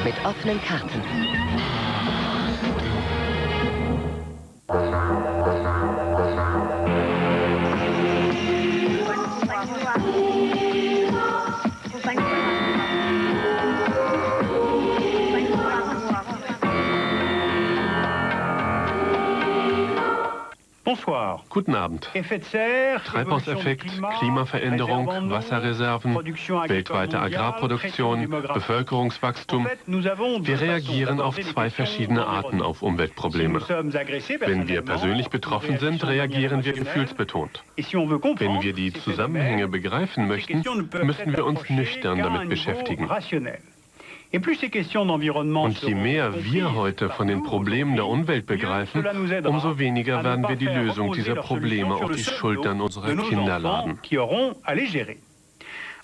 mit offenen Karten. Guten Abend. Treibhauseffekt, Klimaveränderung, Wasserreserven, weltweite Agrarproduktion, Bevölkerungswachstum. Wir reagieren auf zwei verschiedene Arten auf Umweltprobleme. Wenn wir persönlich betroffen sind, reagieren wir gefühlsbetont. Wenn wir die Zusammenhänge begreifen möchten, müssen wir uns nüchtern damit beschäftigen. Und je mehr wir heute von den Problemen der Umwelt begreifen, umso weniger werden wir die Lösung dieser Probleme auf die Schultern unserer Kinder laden.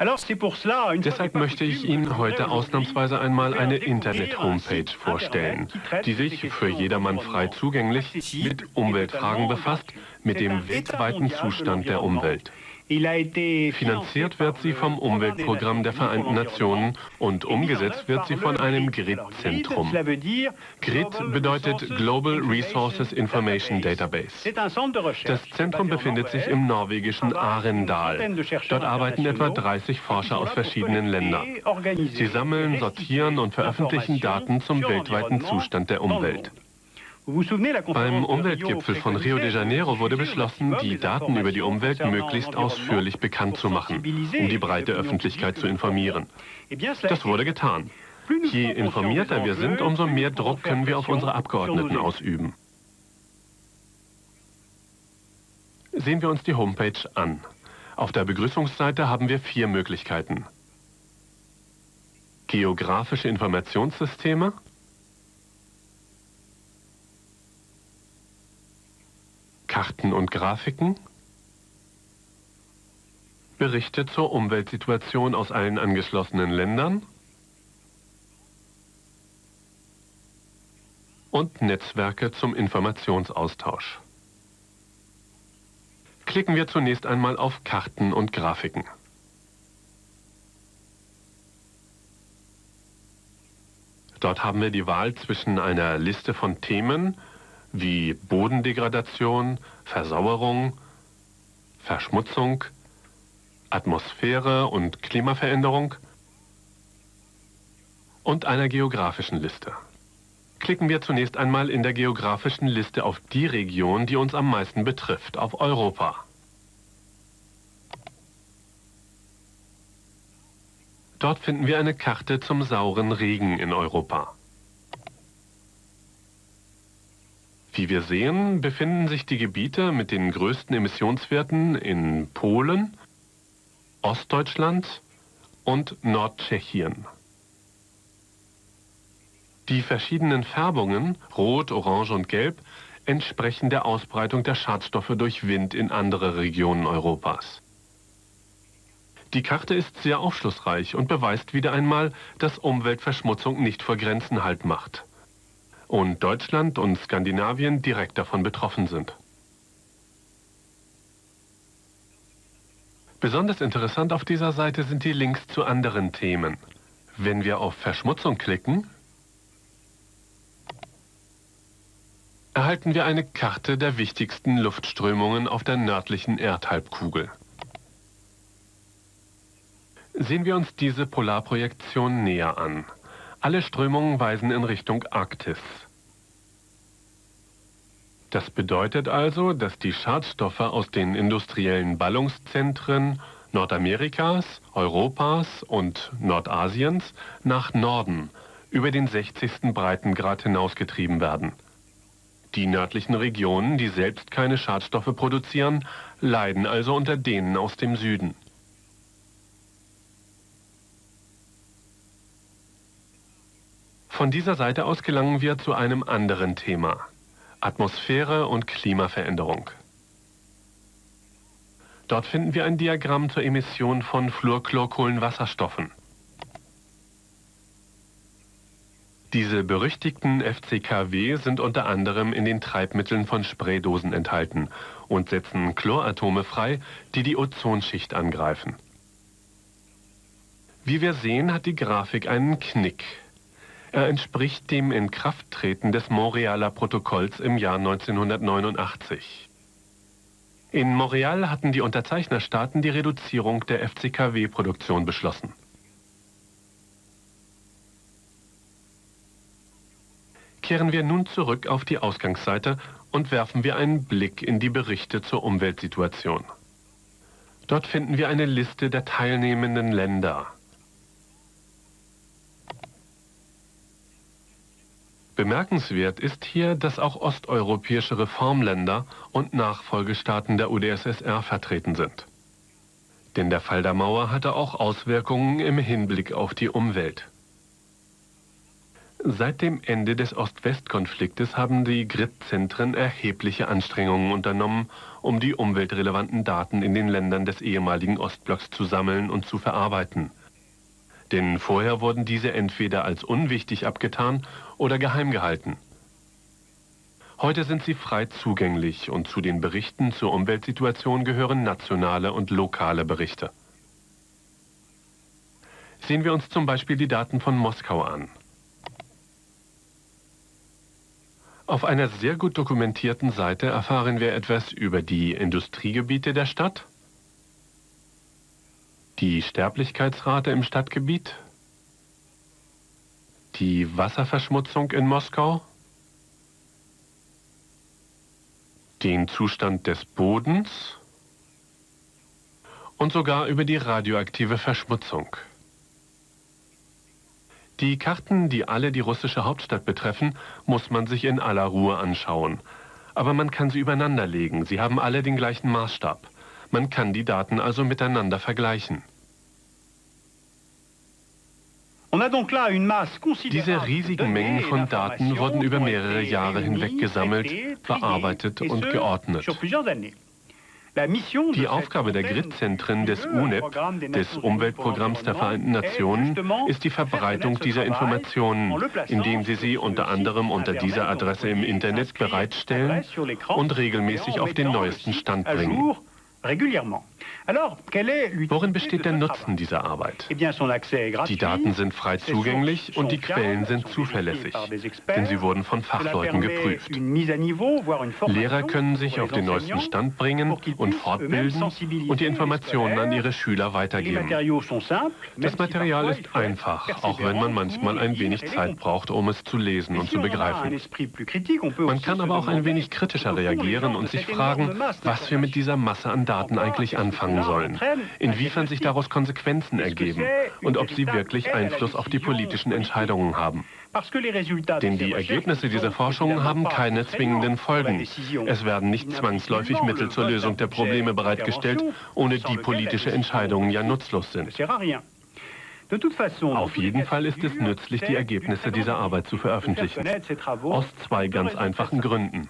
Deshalb möchte ich Ihnen heute ausnahmsweise einmal eine Internet-Homepage vorstellen, die sich für jedermann frei zugänglich mit Umweltfragen befasst, mit dem weltweiten Zustand der Umwelt. Finanziert wird sie vom Umweltprogramm der Vereinten Nationen und umgesetzt wird sie von einem GRID-Zentrum. GRID bedeutet Global Resources Information Database. Das Zentrum befindet sich im norwegischen Arendal. Dort arbeiten etwa 30 Forscher aus verschiedenen Ländern. Sie sammeln, sortieren und veröffentlichen Daten zum weltweiten Zustand der Umwelt. Beim Umweltgipfel von Rio de Janeiro wurde beschlossen, die Daten über die Umwelt möglichst ausführlich bekannt zu machen, um die breite Öffentlichkeit zu informieren. Das wurde getan. Je informierter wir sind, umso mehr Druck können wir auf unsere Abgeordneten ausüben. Sehen wir uns die Homepage an. Auf der Begrüßungsseite haben wir 4 Möglichkeiten. Geografische Informationssysteme, Karten und Grafiken, Berichte zur Umweltsituation aus allen angeschlossenen Ländern und Netzwerke zum Informationsaustausch. Klicken wir zunächst einmal auf Karten und Grafiken. Dort haben wir die Wahl zwischen einer Liste von Themen wie Bodendegradation, Versauerung, Verschmutzung, Atmosphäre und Klimaveränderung und einer geografischen Liste. Klicken wir zunächst einmal in der geografischen Liste auf die Region, die uns am meisten betrifft, auf Europa. Dort finden wir eine Karte zum sauren Regen in Europa. Wie wir sehen, befinden sich die Gebiete mit den größten Emissionswerten in Polen, Ostdeutschland und Nordtschechien. Die verschiedenen Färbungen, Rot, Orange und Gelb, entsprechen der Ausbreitung der Schadstoffe durch Wind in andere Regionen Europas. Die Karte ist sehr aufschlussreich und beweist wieder einmal, dass Umweltverschmutzung nicht vor Grenzen Halt macht und Deutschland und Skandinavien direkt davon betroffen sind. Besonders interessant auf dieser Seite sind die Links zu anderen Themen. Wenn wir auf Verschmutzung klicken, erhalten wir eine Karte der wichtigsten Luftströmungen auf der nördlichen Erdhalbkugel. Sehen wir uns diese Polarprojektion näher an. Alle Strömungen weisen in Richtung Arktis. Das bedeutet also, dass die Schadstoffe aus den industriellen Ballungszentren Nordamerikas, Europas und Nordasiens nach Norden über den 60. Breitengrad hinausgetrieben werden. Die nördlichen Regionen, die selbst keine Schadstoffe produzieren, leiden also unter denen aus dem Süden. Von dieser Seite aus gelangen wir zu einem anderen Thema: Atmosphäre und Klimaveränderung. Dort finden wir ein Diagramm zur Emission von Fluorchlorkohlenwasserstoffen. Diese berüchtigten FCKW sind unter anderem in den Treibmitteln von Spraydosen enthalten und setzen Chloratome frei, die die Ozonschicht angreifen. Wie wir sehen, hat die Grafik einen Knick. Er entspricht dem Inkrafttreten des Montrealer Protokolls im Jahr 1989. In Montreal hatten die Unterzeichnerstaaten die Reduzierung der FCKW-Produktion beschlossen. Kehren wir nun zurück auf die Ausgangsseite und werfen wir einen Blick in die Berichte zur Umweltsituation. Dort finden wir eine Liste der teilnehmenden Länder. Bemerkenswert ist hier, dass auch osteuropäische Reformländer und Nachfolgestaaten der UdSSR vertreten sind. Denn der Fall der Mauer hatte auch Auswirkungen im Hinblick auf die Umwelt. Seit dem Ende des Ost-West-Konfliktes haben die GRID-Zentren erhebliche Anstrengungen unternommen, um die umweltrelevanten Daten in den Ländern des ehemaligen Ostblocks zu sammeln und zu verarbeiten. Denn vorher wurden diese entweder als unwichtig abgetan oder geheim gehalten. Heute sind sie frei zugänglich und zu den Berichten zur Umweltsituation gehören nationale und lokale Berichte. Sehen wir uns zum Beispiel die Daten von Moskau an. Auf einer sehr gut dokumentierten Seite erfahren wir etwas über die Industriegebiete der Stadt, die Sterblichkeitsrate im Stadtgebiet, die Wasserverschmutzung in Moskau, den Zustand des Bodens und sogar über die radioaktive Verschmutzung. Die Karten, die alle die russische Hauptstadt betreffen, muss man sich in aller Ruhe anschauen. Aber man kann sie übereinanderlegen. Sie haben alle den gleichen Maßstab. Man kann die Daten also miteinander vergleichen. Diese riesigen Mengen von Daten wurden über mehrere Jahre hinweg gesammelt, bearbeitet und geordnet. Die Aufgabe der GRID-Zentren des UNEP, des Umweltprogramms der Vereinten Nationen, ist die Verbreitung dieser Informationen, indem sie unter anderem unter dieser Adresse im Internet bereitstellen und regelmäßig auf den neuesten Stand bringen. Worin besteht der Nutzen dieser Arbeit? Die Daten sind frei zugänglich und die Quellen sind zuverlässig, denn sie wurden von Fachleuten geprüft. Lehrer können sich auf den neuesten Stand bringen und fortbilden und die Informationen an ihre Schüler weitergeben. Das Material ist einfach, auch wenn man manchmal ein wenig Zeit braucht, um es zu lesen und zu begreifen. Man kann aber auch ein wenig kritischer reagieren und sich fragen, was wir mit dieser Masse an Daten eigentlich anfangen sollen, inwiefern sich daraus Konsequenzen ergeben und ob sie wirklich Einfluss auf die politischen Entscheidungen haben. Denn die Ergebnisse dieser Forschung haben keine zwingenden Folgen. Es werden nicht zwangsläufig Mittel zur Lösung der Probleme bereitgestellt, ohne die politische Entscheidungen ja nutzlos sind. Auf jeden Fall ist es nützlich, die Ergebnisse dieser Arbeit zu veröffentlichen. Aus zwei ganz einfachen Gründen.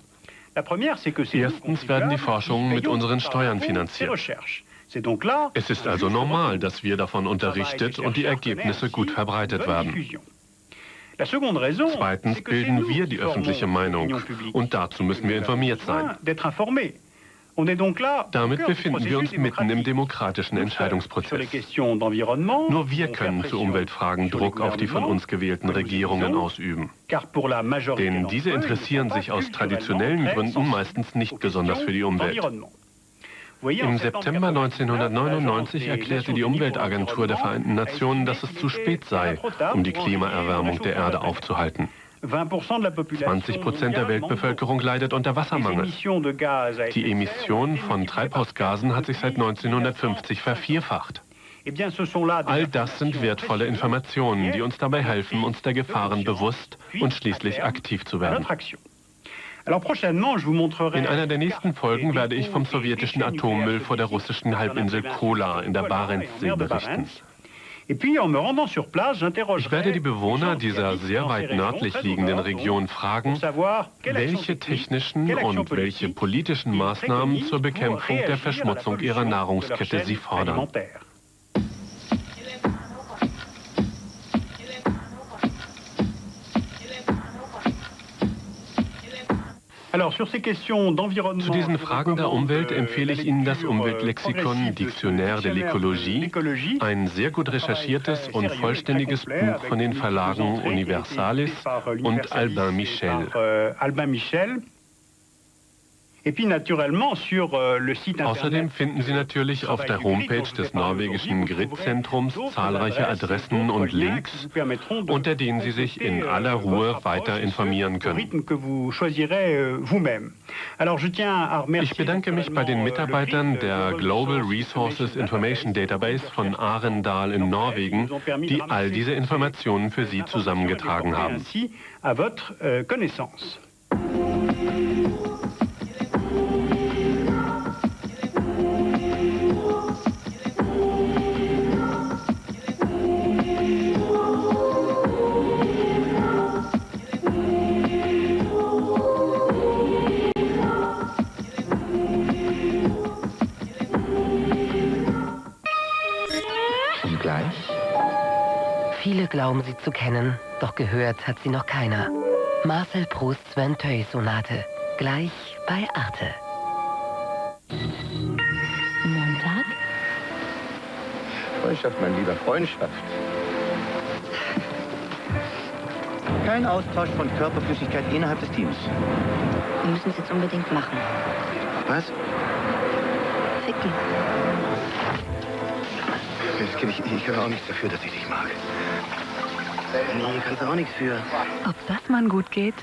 Erstens werden die Forschungen mit unseren Steuern finanziert. Es ist also normal, dass wir davon unterrichtet und die Ergebnisse gut verbreitet werden. Zweitens bilden wir die öffentliche Meinung und dazu müssen wir informiert sein. Damit befinden wir uns mitten im demokratischen Entscheidungsprozess. Nur wir können zu Umweltfragen Druck auf die von uns gewählten Regierungen ausüben. Denn diese interessieren sich aus traditionellen Gründen meistens nicht besonders für die Umwelt. Im September 1999 erklärte die Umweltagentur der Vereinten Nationen, dass es zu spät sei, um die Klimaerwärmung der Erde aufzuhalten. 20% der Weltbevölkerung leidet unter Wassermangel. Die Emission von Treibhausgasen hat sich seit 1950 vervierfacht. All das sind wertvolle Informationen, die uns dabei helfen, uns der Gefahren bewusst und schließlich aktiv zu werden. In einer der nächsten Folgen werde ich vom sowjetischen Atommüll vor der russischen Halbinsel Kola in der Barentssee berichten. Ich werde die Bewohner dieser sehr weit nördlich liegenden Region fragen, welche technischen und welche politischen Maßnahmen zur Bekämpfung der Verschmutzung ihrer Nahrungskette sie fordern. Zu diesen Fragen der Umwelt empfehle ich Ihnen das Umweltlexikon Dictionnaire de l'écologie, ein sehr gut recherchiertes und vollständiges Buch von den Verlagen Universalis und Albin Michel. Außerdem finden Sie natürlich auf der Homepage des norwegischen Grid-Zentrums zahlreiche Adressen und Links, unter denen Sie sich in aller Ruhe weiter informieren können. Ich bedanke mich bei den Mitarbeitern der Global Resources Information Database von Arendal in Norwegen, die all diese Informationen für Sie zusammengetragen haben. Viele glauben sie zu kennen, doch gehört hat sie noch keiner. Marcel Prousts Vinteuil-Sonate, gleich bei Arte. Montag? Freundschaft, mein Lieber, Freundschaft. Kein Austausch von Körperflüssigkeit innerhalb des Teams. Wir müssen es jetzt unbedingt machen. Was? Ficken. Ich höre auch nichts dafür, dass ich dich mag. Nee, kannst du auch nichts für. Ob das Mann gut geht?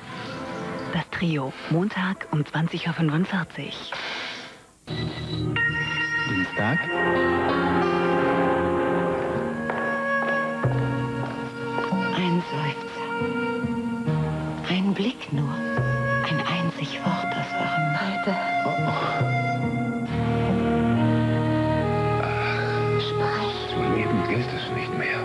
Das Trio, Montag um 20:45 Uhr. Dienstag? Ein Seufzer. Ein Blick nur. Ein einzig Wort, das waren beide. Zu leben gilt es nicht mehr.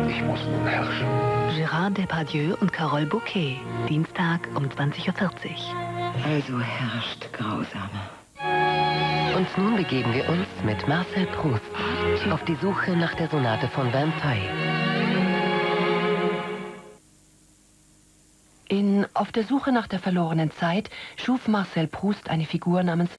Ich muss nun herrschen. Gérard Depardieu und Carole Bouquet, Dienstag um 20:40 Uhr. Also herrscht Grausame. Und nun begeben wir uns mit Marcel Proust auf die Suche nach der Sonate von Vinteuil. In Auf der Suche nach der verlorenen Zeit schuf Marcel Proust eine Figur namens